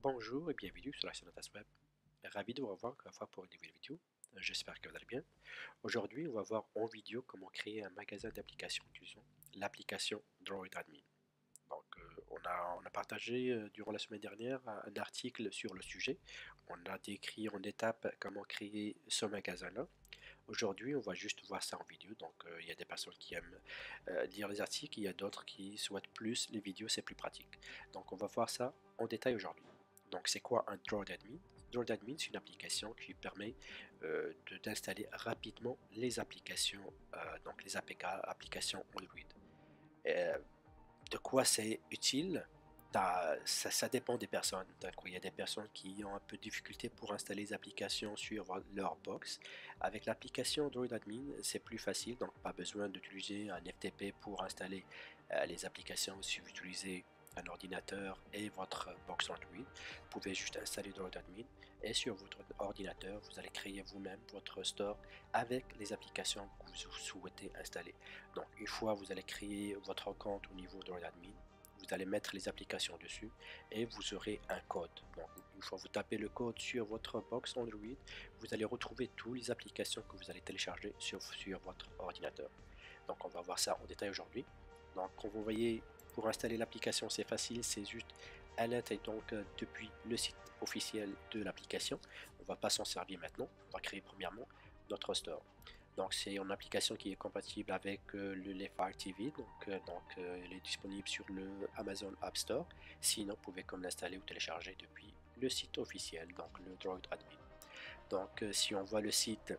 Bonjour et bienvenue sur la chaîne Notas Web. Ravi de vous revoir encore une fois pour une nouvelle vidéo. J'espère que vous allez bien. Aujourd'hui, on va voir en vidéo comment créer un magasin d'applications utilisant l'application Droid Admin. Donc, on a partagé durant la semaine dernière un article sur le sujet. On a décrit en étapes comment créer ce magasin-là. Aujourd'hui, on va juste voir ça en vidéo. Donc, il y a des personnes qui aiment lire les articles, il y a d'autres qui souhaitent plus les vidéos, c'est plus pratique. Donc, on va voir ça en détail aujourd'hui. Donc, c'est quoi un Droid Admin? Droid Admin, c'est une application qui permet d'installer rapidement les applications, donc les APK, applications Android. Euh, de quoi c'est utile? Ça dépend des personnes. Il y a des personnes qui ont un peu de difficulté pour installer les applications sur leur box. Avec l'application Droid Admin, c'est plus facile, donc pas besoin d'utiliser un FTP pour installer les applications si vous utilisez un ordinateur et votre box Android. Vous pouvez juste installer Droid Admin et sur votre ordinateur, vous allez créer vous-même votre store avec les applications que vous souhaitez installer. Donc, une fois vous allez créer votre compte au niveau de l'admin, vous allez mettre les applications dessus et vous aurez un code. Donc, une fois vous tapez le code sur votre box Android, vous allez retrouver toutes les applications que vous allez télécharger sur votre ordinateur. Donc, on va voir ça en détail aujourd'hui. Donc, comme vous voyez, pour installer l'application, c'est facile, c'est juste à l'intérieur donc depuis le site officiel de l'application. On ne va pas s'en servir maintenant. On va créer premièrement notre store. Donc c'est une application qui est compatible avec le Fire TV, elle est disponible sur le Amazon App Store. Sinon, vous pouvez comme l'installer ou télécharger depuis le site officiel, donc le Droid Admin. Donc si on voit le site,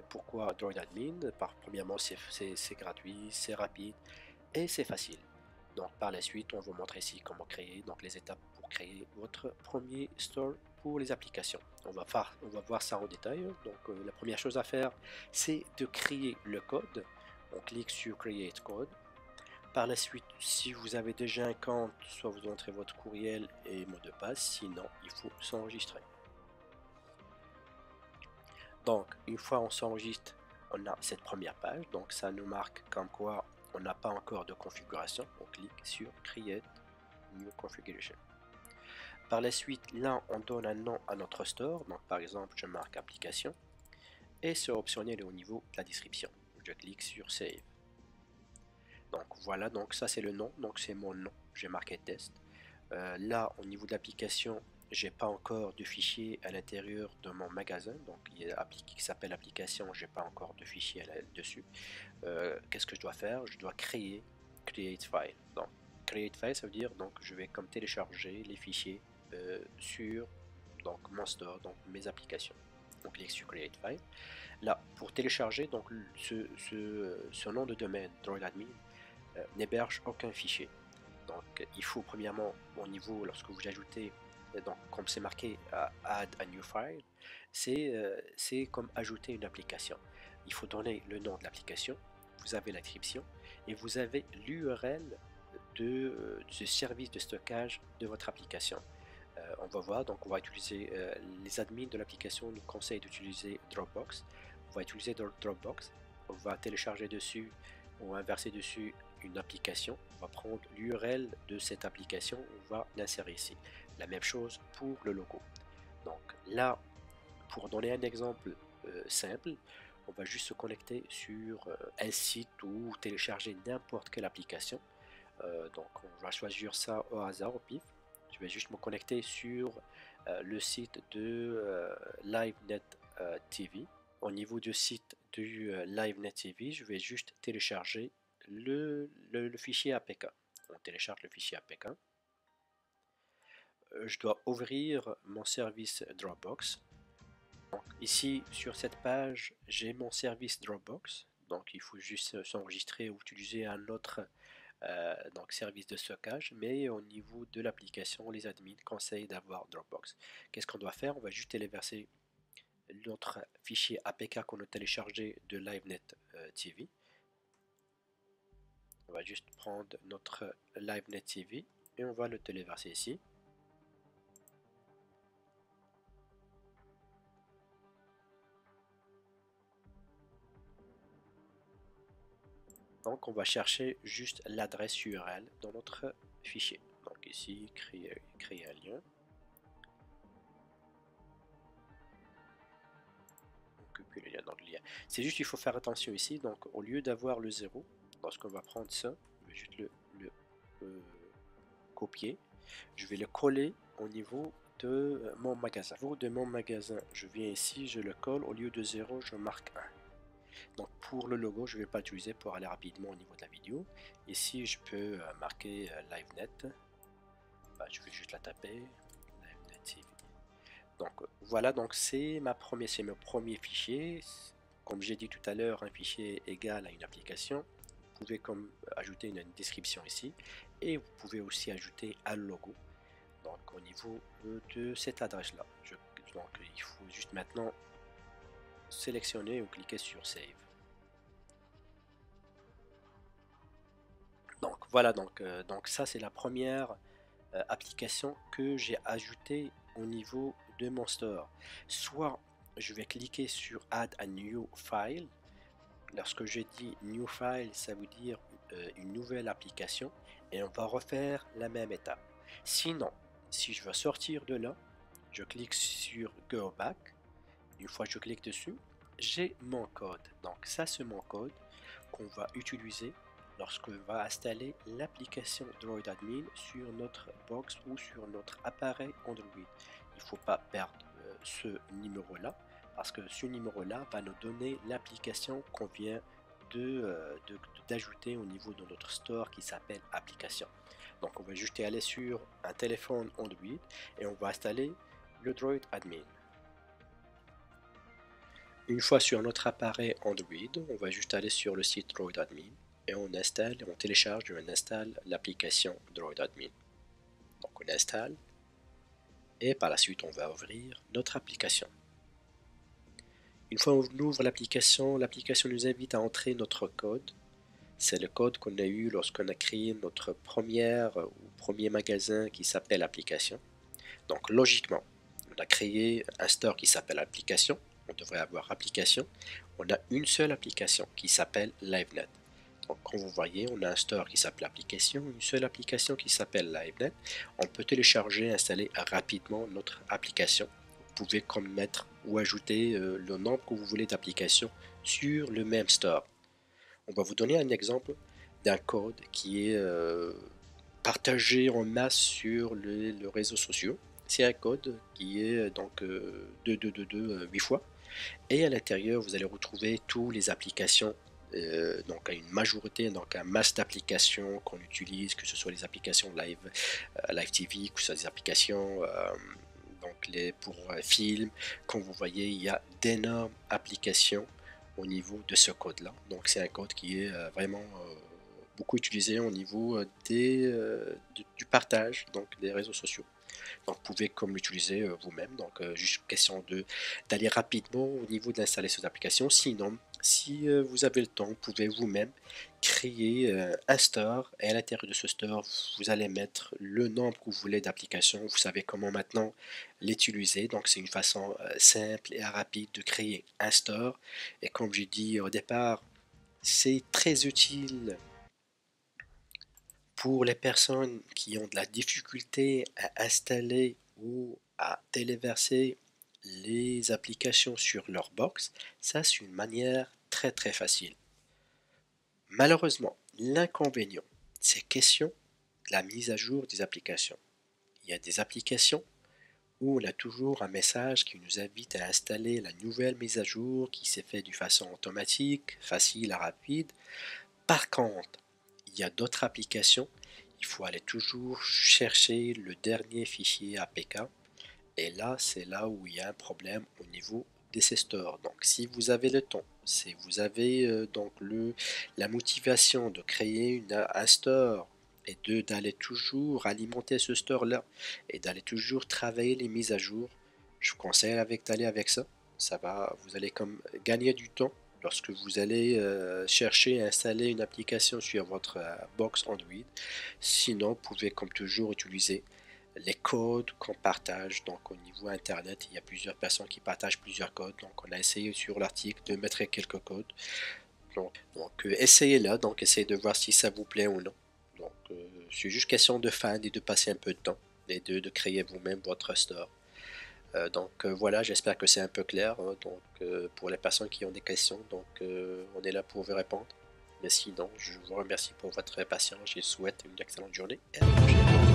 pourquoi Droid Admin? Premièrement, c'est gratuit, c'est rapide et c'est facile. Donc par la suite, on va vous montrer ici comment créer donc les étapes pour créer votre premier store pour les applications. On va voir ça en détail. Donc la première chose à faire, c'est de créer le code. On clique sur Create Code. Par la suite, si vous avez déjà un compte, soit vous entrez votre courriel et mot de passe, sinon il faut s'enregistrer. Donc une fois on s'enregistre, on a cette première page, donc ça nous marque comme quoi on n'a pas encore de configuration. On clique sur Create New Configuration. Par la suite, là, on donne un nom à notre store. Donc, par exemple, je marque application. Et c'est optionnel au niveau de la description. Je clique sur Save. Donc, voilà, donc ça, c'est le nom. Donc, c'est mon nom. J'ai marqué test. Là, au niveau de l'application, j'ai pas encore de fichier à l'intérieur de mon magasin. Donc, il y a appliqué qui s'appelle application. J'ai pas encore de fichier dessus. Qu'est-ce que je dois faire? Je dois créer Create File. Donc, Create File, ça veut dire donc je vais comme télécharger les fichiers sur donc mon store, donc mes applications. On clique sur Create File. Là, pour télécharger donc ce nom de domaine DroidAdmin n'héberge aucun fichier. Donc, il faut premièrement au niveau lorsque vous ajoutez donc comme c'est marqué Add a new file, c'est comme ajouter une application. Il faut donner le nom de l'application, vous avez l'inscription et vous avez l'URL du service de stockage de votre application. On va voir, donc on va utiliser les admins de l'application nous conseillent d'utiliser Dropbox. On va utiliser Dropbox, on va télécharger dessus, on va inverser dessus une application, on va prendre l'URL de cette application, on va l'insérer ici. La même chose pour le logo. Donc là, pour donner un exemple simple, on va juste se connecter sur un site ou télécharger n'importe quelle application. Donc on va choisir ça au hasard, au pif. Je vais juste me connecter sur le site de LiveNet TV. Au niveau du site du LiveNet TV, je vais juste télécharger le fichier APK. On télécharge le fichier APK. Je dois ouvrir mon service Dropbox. Donc, ici, sur cette page, j'ai mon service Dropbox. Donc, il faut juste s'enregistrer ou utiliser un autre donc service de stockage, mais au niveau de l'application, les admins conseillent d'avoir Dropbox. Qu'est-ce qu'on doit faire? On va juste téléverser notre fichier APK qu'on a téléchargé de LiveNet TV. On va juste prendre notre LiveNet TV et on va le téléverser ici. Donc on va chercher juste l'adresse URL dans notre fichier. Donc ici, créer un lien. puis le lien. Donc, c'est juste il faut faire attention ici. Donc, au lieu d'avoir le 0, lorsqu'on va prendre ça, je vais juste le copier. Je vais le coller au niveau de mon magasin. Au niveau de mon magasin, je viens ici, je le colle. Au lieu de 0, je marque 1. Donc pour le logo, je ne vais pas l'utiliser pour aller rapidement au niveau de la vidéo. Ici, je peux marquer LiveNet. Bah, je vais juste la taper. LiveNet TV. Donc voilà, donc c'est mon premier fichier. Comme j'ai dit tout à l'heure, un fichier égal à une application. Vous pouvez comme ajouter une description ici. Et vous pouvez aussi ajouter un logo. Donc au niveau de cette adresse-là. Donc il faut juste maintenant sélectionner ou cliquer sur Save. Donc voilà, donc ça c'est la première application que j'ai ajoutée au niveau de mon store. Soit je vais cliquer sur Add a New File. Lorsque je dis New File, ça veut dire une nouvelle application et on va refaire la même étape. Sinon, si je veux sortir de là, je clique sur Go Back. Une fois que je clique dessus, j'ai mon code. Donc ça c'est mon code qu'on va utiliser lorsqu'on va installer l'application Droid Admin sur notre box ou sur notre appareil Android. Il ne faut pas perdre ce numéro là parce que ce numéro là va nous donner l'application qu'on vient d'ajouter au niveau de notre store qui s'appelle application. Donc on va juste aller sur un téléphone Android et on va installer le Droid Admin. Une fois sur notre appareil Android, on va juste aller sur le site Droid Admin et on télécharge et on installe l'application Droid Admin. Donc on installe et par la suite on va ouvrir notre application. Une fois qu'on ouvre l'application nous invite à entrer notre code. C'est le code qu'on a eu lorsqu'on a créé notre premier magasin qui s'appelle application. Donc logiquement, on a créé un store qui s'appelle application. On devrait avoir application. On a une seule application qui s'appelle LiveNet. Donc comme vous voyez, on a un store qui s'appelle application, une seule application qui s'appelle LiveNet. On peut télécharger et installer rapidement notre application. Vous pouvez comme mettre ou ajouter le nombre que vous voulez d'applications sur le même store. On va vous donner un exemple d'un code qui est partagé en masse sur les réseaux sociaux. C'est un code qui est donc 2222 8 fois. Et à l'intérieur, vous allez retrouver toutes les applications, donc une majorité, donc un masse d'applications qu'on utilise, que ce soit les applications Live TV, que ce soit des applications pour films. Comme vous voyez, il y a d'énormes applications au niveau de ce code-là. Donc c'est un code qui est vraiment beaucoup utilisé au niveau du partage donc des réseaux sociaux. Donc vous pouvez comme l'utiliser vous-même. Donc juste question d'aller rapidement au niveau d'installer ces applications. Sinon, si vous avez le temps, vous pouvez vous-même créer un store et à l'intérieur de ce store, vous allez mettre le nombre que vous voulez d'applications. Vous savez comment maintenant l'utiliser. Donc c'est une façon simple et rapide de créer un store. Et comme j'ai dit au départ, c'est très utile pour les personnes qui ont de la difficulté à installer ou à téléverser les applications sur leur box. Ça, c'est une manière très facile. Malheureusement, l'inconvénient, c'est question de la mise à jour des applications. Il y a des applications où on a toujours un message qui nous invite à installer la nouvelle mise à jour qui s'est faite de façon automatique, facile et rapide. Par contre, il y a d'autres applications, il faut aller toujours chercher le dernier fichier APK et là, c'est là où il y a un problème au niveau de ces stores. Donc, si vous avez le temps, si vous avez la motivation de créer un store et d'aller toujours alimenter ce store-là et d'aller toujours travailler les mises à jour, je vous conseille d'aller avec ça. Vous allez comme gagner du temps lorsque vous allez chercher à installer une application sur votre box Android. Sinon, vous pouvez comme toujours utiliser les codes qu'on partage. Donc au niveau internet, il y a plusieurs personnes qui partagent plusieurs codes. Donc on a essayé sur l'article de mettre quelques codes. Donc essayez-le, donc essayez de voir si ça vous plaît ou non. Donc c'est juste question de fan et de passer un peu de temps et de créer vous-même votre store. Voilà, j'espère que c'est un peu clair, hein. Pour les personnes qui ont des questions, on est là pour vous répondre. Mais sinon, je vous remercie pour votre patience, je vous souhaite une excellente journée et à la prochaine.